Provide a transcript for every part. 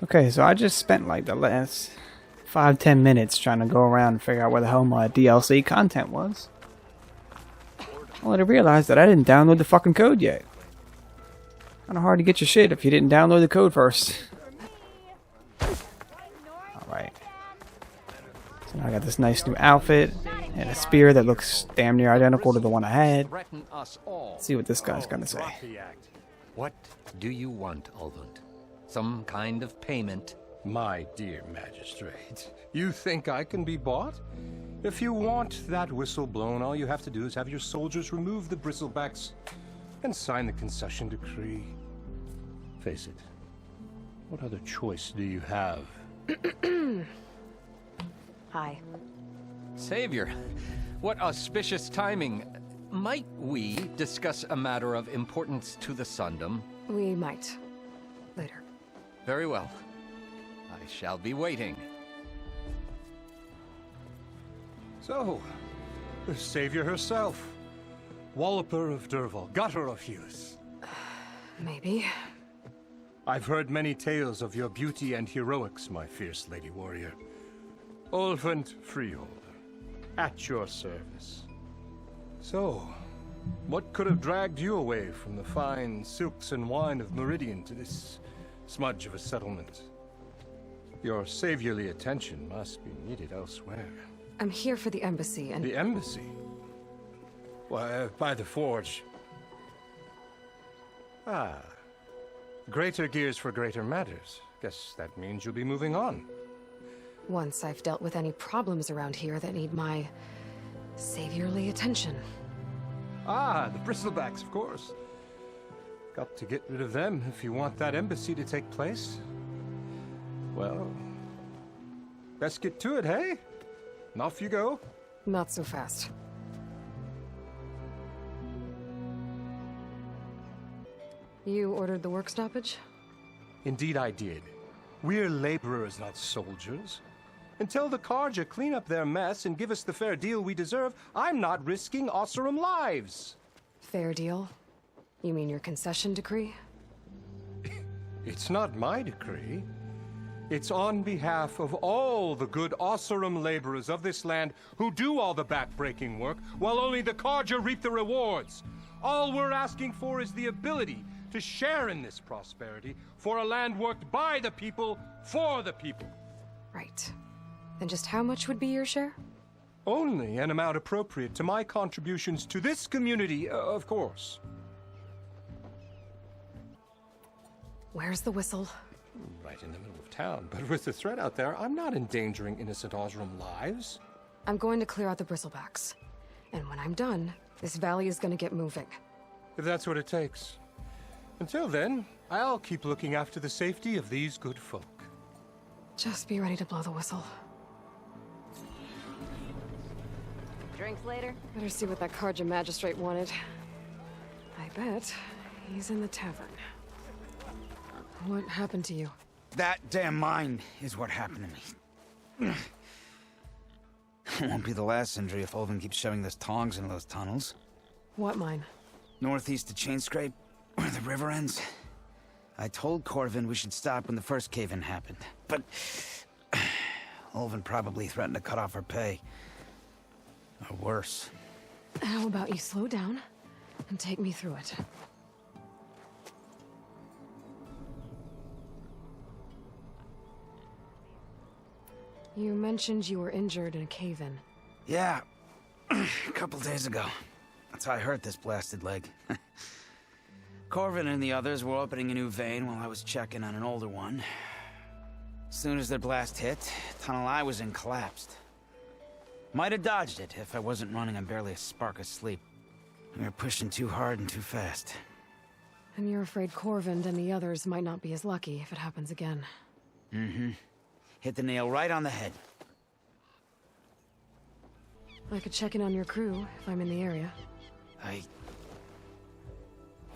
Okay, so I just spent like the last 5-10 minutes trying to go around and figure out where the hell my DLC content was. Only to realize that I didn't download the fucking code yet. Kinda hard to get your shit if you didn't download the code first. Alright. So now I got this nice new outfit and a spear that looks damn near identical to the one I had. Let's see what this guy's gonna say. What do you want, Ulvund? Some kind of payment? My dear magistrate, you think I can be bought? If you want that whistle blown, all you have to do is have your soldiers remove the bristlebacks and sign the concession decree. Face it, what other choice do you have? Hi. Savior, what auspicious timing. Might we discuss a matter of importance to the Sundom? We might. Later. Very well. I shall be waiting. So, the savior herself. Walloper of Derval, gutter of youth. Maybe. I've heard many tales of your beauty and heroics, my fierce lady warrior. Ulvund Freeholder, at your service. So, what could have dragged you away from the fine silks and wine of Meridian to this smudge of a settlement? Your saviorly attention must be needed elsewhere. I'm here for the embassy and... The embassy? Why, by the forge. Ah. Greater gears for greater matters. Guess that means you'll be moving on. Once I've dealt with any problems around here that need my... saviorly attention. Ah, the bristlebacks, of course. Got to get rid of them if you want that embassy to take place. Well, let's get to it, hey? And off you go. Not so fast. You ordered the work stoppage? Indeed I did. We're laborers, not soldiers. Until the Carja clean up their mess and give us the fair deal we deserve, I'm not risking Osseram lives. Fair deal? You mean your concession decree? It's not my decree. It's on behalf of all the good Osseram laborers of this land who do all the back-breaking work, while only the Carja reap the rewards. All we're asking for is the ability to share in this prosperity for a land worked by the people, for the people. Right. Then just how much would be your share? Only an amount appropriate to my contributions to this community, of course. Where's the whistle? Right in the middle of town, but with the threat out there, I'm not endangering innocent Osram lives. I'm going to clear out the bristlebacks. And when I'm done, this valley is going to get moving. If that's what it takes. Until then, I'll keep looking after the safety of these good folk. Just be ready to blow the whistle. Drinks later? Better see what that Carja magistrate wanted. I bet he's in the tavern. What happened to you? That damn mine is what happened to me. It won't be the last injury if Ulvund keeps shoving those tongs into those tunnels. What mine? Northeast of Chainscrape, where the river ends. I told Corvin we should stop when the first cave-in happened, but Ulvund probably threatened to cut off our pay. Or worse. How about you slow down and take me through it? You mentioned you were injured in a cave-in. Yeah, a couple days ago. That's how I hurt this blasted leg. Corvin and the others were opening a new vein while I was checking on an older one. As soon as their blast hit, the tunnel I was in collapsed. Might have dodged it if I wasn't running on barely a spark of sleep. We were pushing too hard and too fast. And you're afraid Corvin and the others might not be as lucky if it happens again. Mm-hmm. Hit the nail right on the head. I could check in on your crew if I'm in the area. I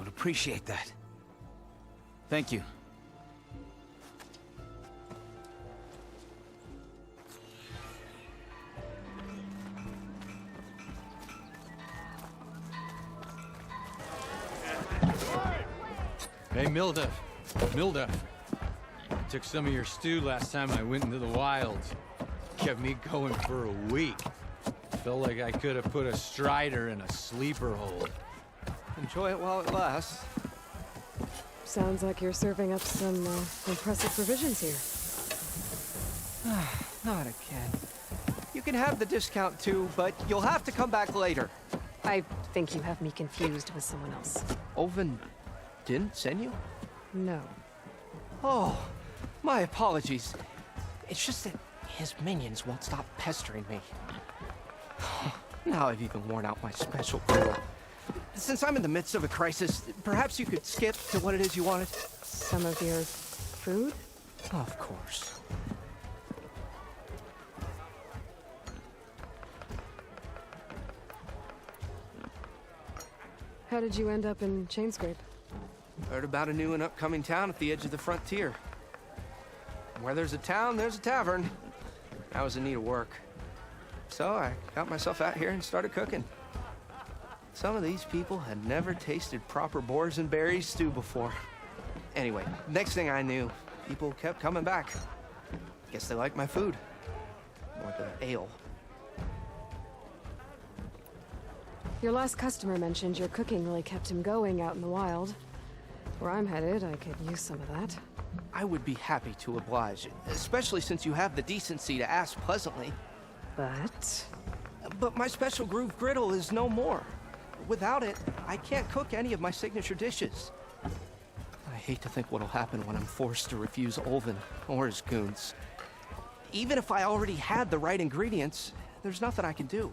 would appreciate that. Thank you. Hey, Mildev. Mildev. Took some of your stew last time I went into the wilds. Kept me going for a week. Felt like I could have put a strider in a sleeper hole. Enjoy it while it lasts. Sounds like you're serving up some impressive provisions here. Not again. You can have the discount too, but you'll have to come back later. I think you have me confused with someone else. Olvin didn't send you? No. Oh, my apologies. It's just that his minions won't stop pestering me. Now I've even worn out my special grill. Since I'm in the midst of a crisis, perhaps you could skip to what it is you wanted? Some of your food? Of course. How did you end up in Chainscrape? Heard about a new and upcoming town at the edge of the frontier. Where there's a town, there's a tavern. I was in need of work. So I got myself out here and started cooking. Some of these people had never tasted proper boars and berries stew before. Anyway, next thing I knew, people kept coming back. Guess they liked my food. Or the ale. Your last customer mentioned your cooking really kept him going out in the wild. Where I'm headed, I could use some of that. I would be happy to oblige, especially since you have the decency to ask pleasantly. But my special groove griddle is no more. Without it, I can't cook any of my signature dishes. I hate to think what'll happen when I'm forced to refuse Olvin or his goons. Even if I already had the right ingredients, there's nothing I can do.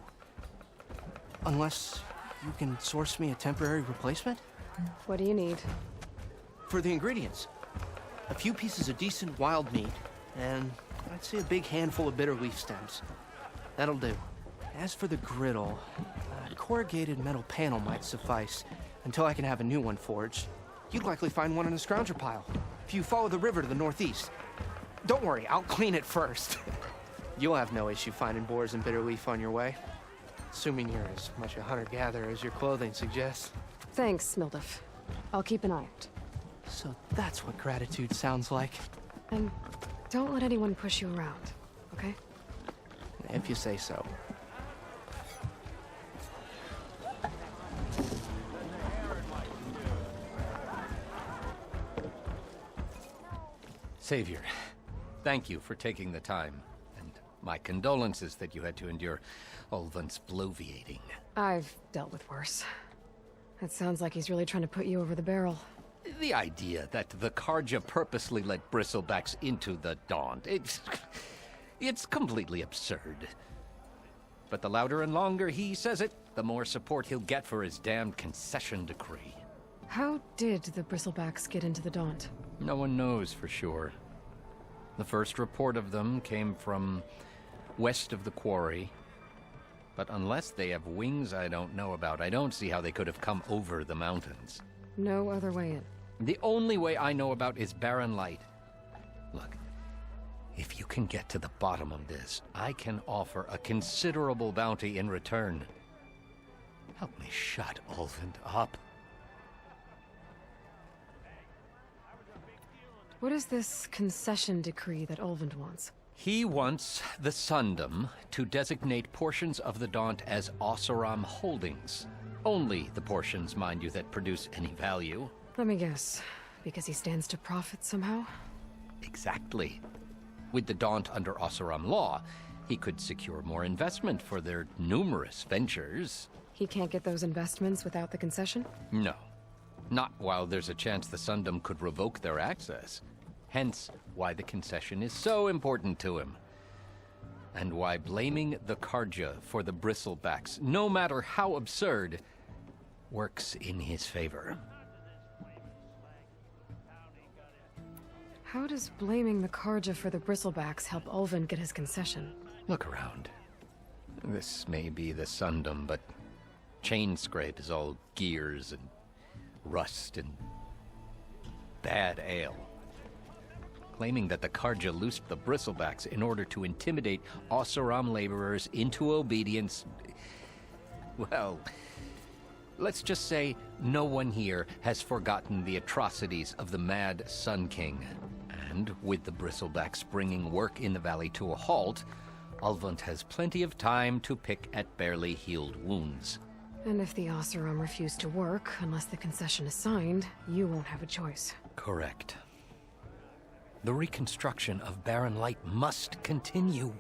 Unless you can source me a temporary replacement? What do you need? For the ingredients, a few pieces of decent wild meat, and I'd say a big handful of bitter leaf stems. That'll do. As for the griddle, a corrugated metal panel might suffice until I can have a new one forged. You'd likely find one in a scrounger pile, if you follow the river to the northeast. Don't worry, I'll clean it first. You'll have no issue finding boars and bitter leaf on your way. Assuming you're as much a hunter-gatherer as your clothing suggests. Thanks, Mildif. I'll keep an eye out. So that's what gratitude sounds like. And don't let anyone push you around, okay? If you say so. Savior, thank you for taking the time. And my condolences that you had to endure Olvin's bloviating. I've dealt with worse. It sounds like he's really trying to put you over the barrel. The idea that the Karja purposely let bristlebacks into the Daunt, it's completely absurd. But the louder and longer he says it, the more support he'll get for his damned concession decree. How did the bristlebacks get into the Daunt? No one knows for sure. The first report of them came from west of the quarry. But unless they have wings I don't know about, I don't see how they could have come over the mountains. No other way in. The only way I know about is barren light. Look, if you can get to the bottom of this, I can offer a considerable bounty in return. Help me shut Olvin up. What is this concession decree that Olvin wants? He wants the Sundom to designate portions of the Daunt as Oseram holdings. Only the portions, mind you, that produce any value. Let me guess. Because he stands to profit somehow? Exactly. With the Daunt under Oseram law, he could secure more investment for their numerous ventures. He can't get those investments without the concession? No. Not while there's a chance the Sundom could revoke their access. Hence, why the concession is so important to him. And why blaming the Karja for the bristlebacks, no matter how absurd, works in his favor. How does blaming the Karja for the bristlebacks help Olvin get his concession? Look around. This may be the Sundom, but Chainscrape is all gears and rust and bad ale. Claiming that the Karja loosed the bristlebacks in order to intimidate Oseram laborers into obedience. Well, let's just say no one here has forgotten the atrocities of the Mad Sun King. And with the bristlebacks bringing work in the valley to a halt, Ulvund has plenty of time to pick at barely healed wounds. And if the Oseram refuse to work, unless the concession is signed, you won't have a choice. Correct. The reconstruction of Barren Light must continue.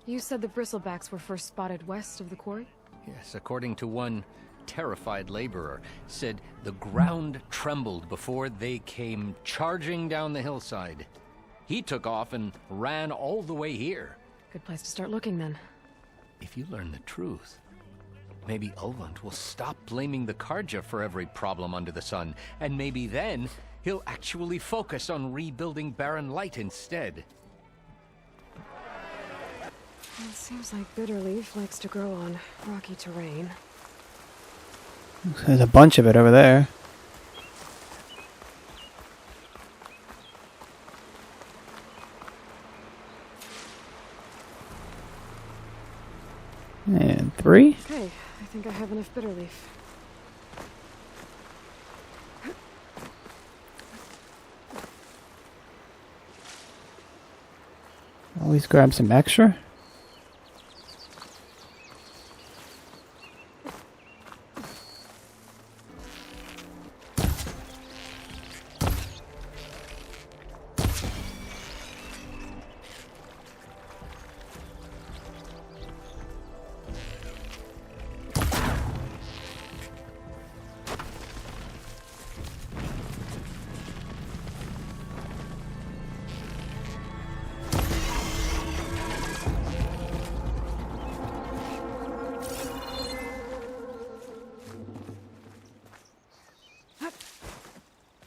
You said the bristlebacks were first spotted west of the quarry? Yes, according to one terrified laborer, said the ground trembled before they came charging down the hillside. He took off and ran all the way here. Good place to start looking, then. If you learn the truth, maybe Ulvund will stop blaming the Karja for every problem under the sun, and maybe then he'll actually focus on rebuilding Barren Light instead. It seems like Bitterleaf likes to grow on rocky terrain. There's a bunch of it over there. And 3. Okay, I think I have enough Bitterleaf. Always grab some extra.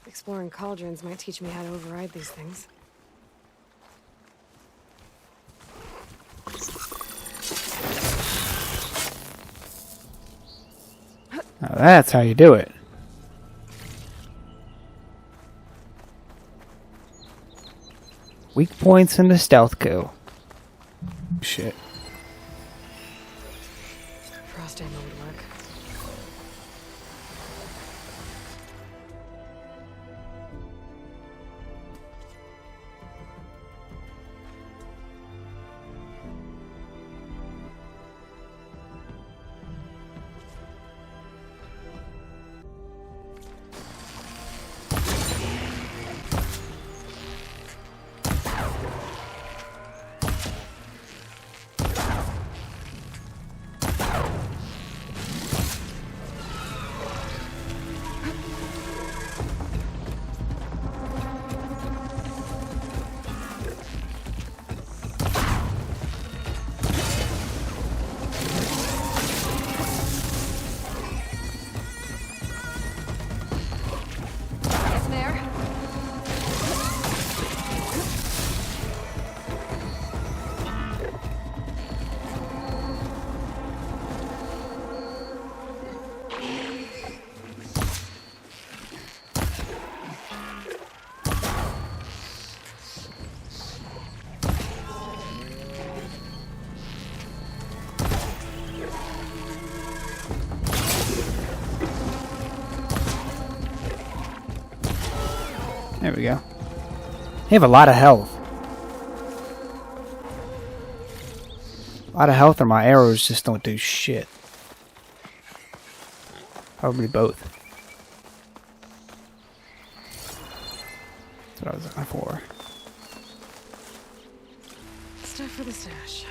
Exploring cauldrons might teach me how to override these things. Now that's how you do it. Weak points in the stealth kill. Shit. Frost ammo would work. There we go. They have a lot of health. A lot of health, or my arrows just don't do shit. Probably both. That's what I was looking for. Stuff for the stash.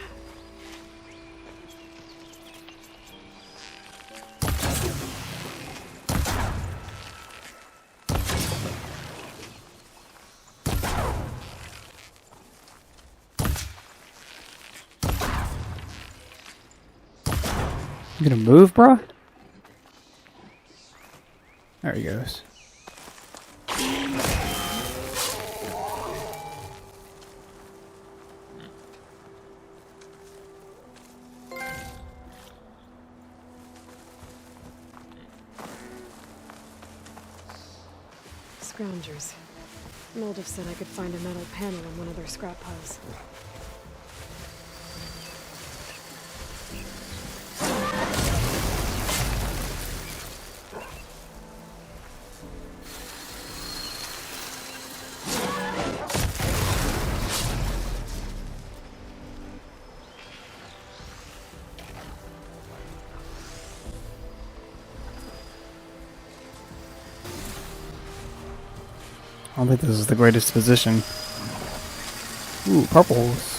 You gonna move, bro? There he goes. Scroungers. Moldov said I could find a metal panel in one of their scrap piles. don't think this is the greatest position. Ooh, purples.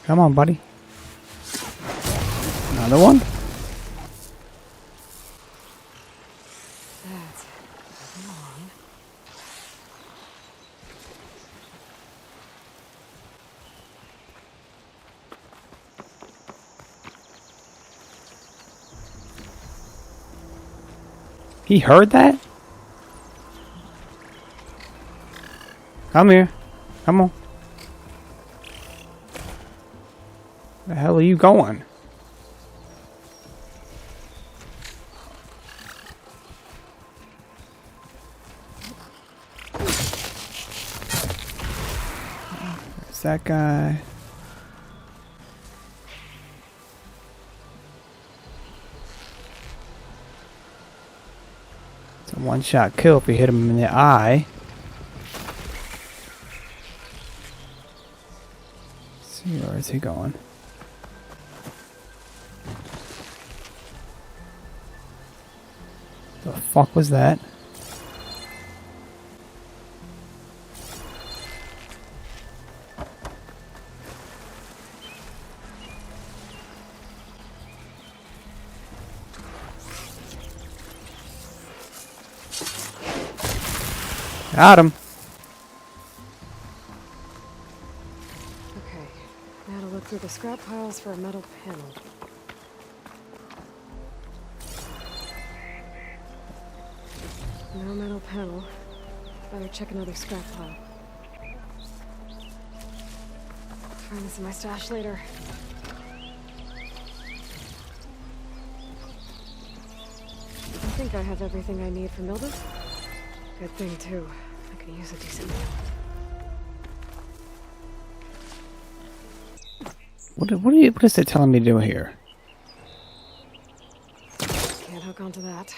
Come on, buddy. Another one? That's long. He heard that? Come here. Come on. Where the hell are you going? There's that guy. It's a one-shot kill if you hit him in the eye. Let's see, where is he going? The fuck was that? Got him. Okay, now to look through the scrap piles for a metal panel. No metal panel. Better check another scrap pile. Find this in my stash later. I think I have everything I need for Milda. Good thing, too. I could use a decent meal. What is it telling me to do here? Can't hook onto that.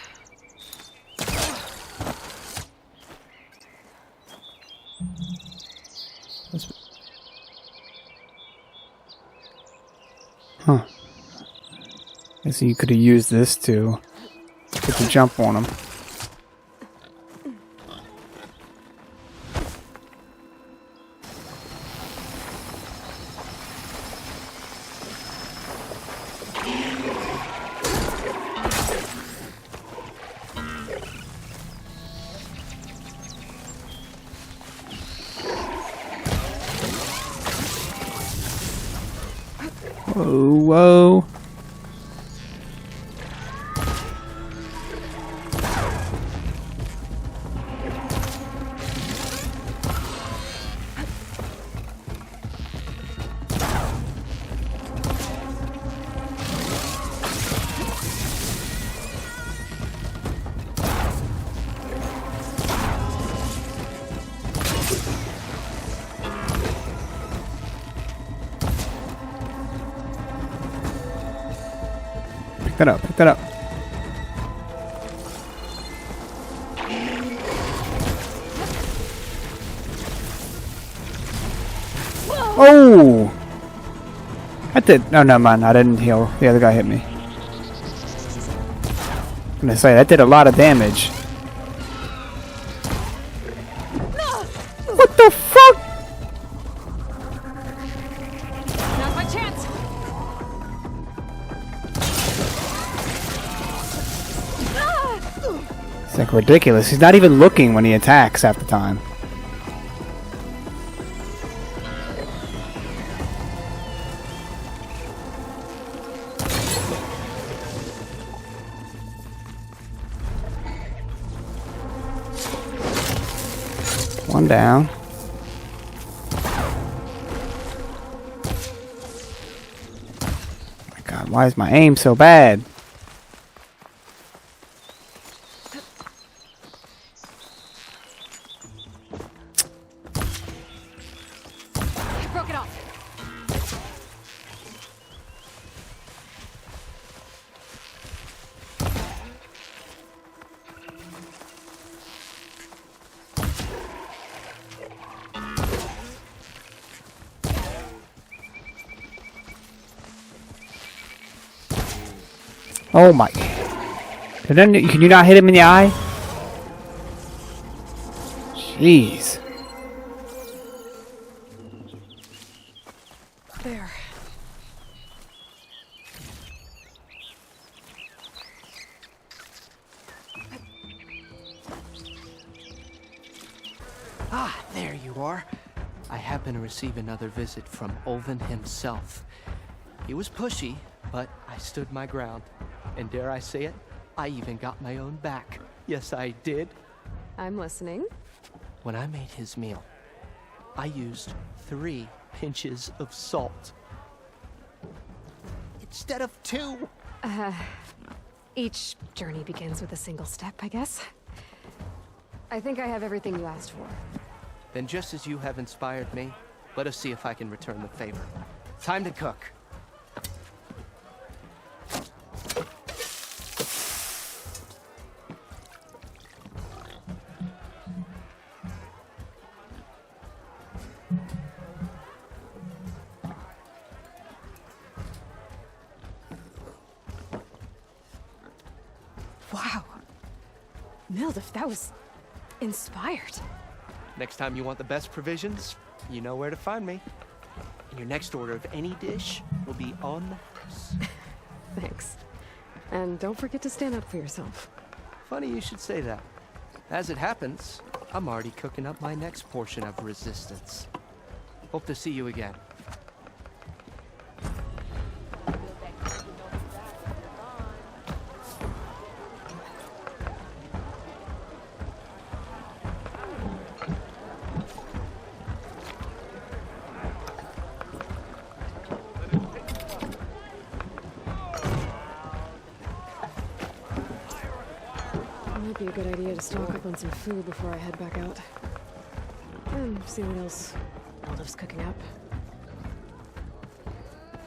Huh. I see you could have used this to get the jump on him. Whoa, whoa. Pick that up, pick that up. Oh! I did. No, never mind. I didn't heal. The other guy hit me. I'm gonna say, that did a lot of damage. What the fuck? Now's my chance! It's like ridiculous. He's not even looking when he attacks half the time. One down. My God, why is my aim so bad? I broke it off. Oh my. Can you not hit him in the eye? Jeez. There. Ah, there you are. I happen to receive another visit from Olvin himself. He was pushy, but I stood my ground. And dare I say it, I even got my own back. Yes, I did. I'm listening. When I made his meal, I used 3 pinches of salt. Instead of 2. Each journey begins with a single step, I guess. I think I have everything you asked for. Then just as you have inspired me, let us see if I can return the favor. Time to cook. Wow. Mildif, that was inspired. Next time you want the best provisions, you know where to find me. And your next order of any dish will be on the house. Thanks. And don't forget to stand up for yourself. Funny you should say that. As it happens, I'm already cooking up my next portion of resistance. Hope to see you again. Might be a good idea to stock up on some food before I head back out. And see what else Mildif's cooking up.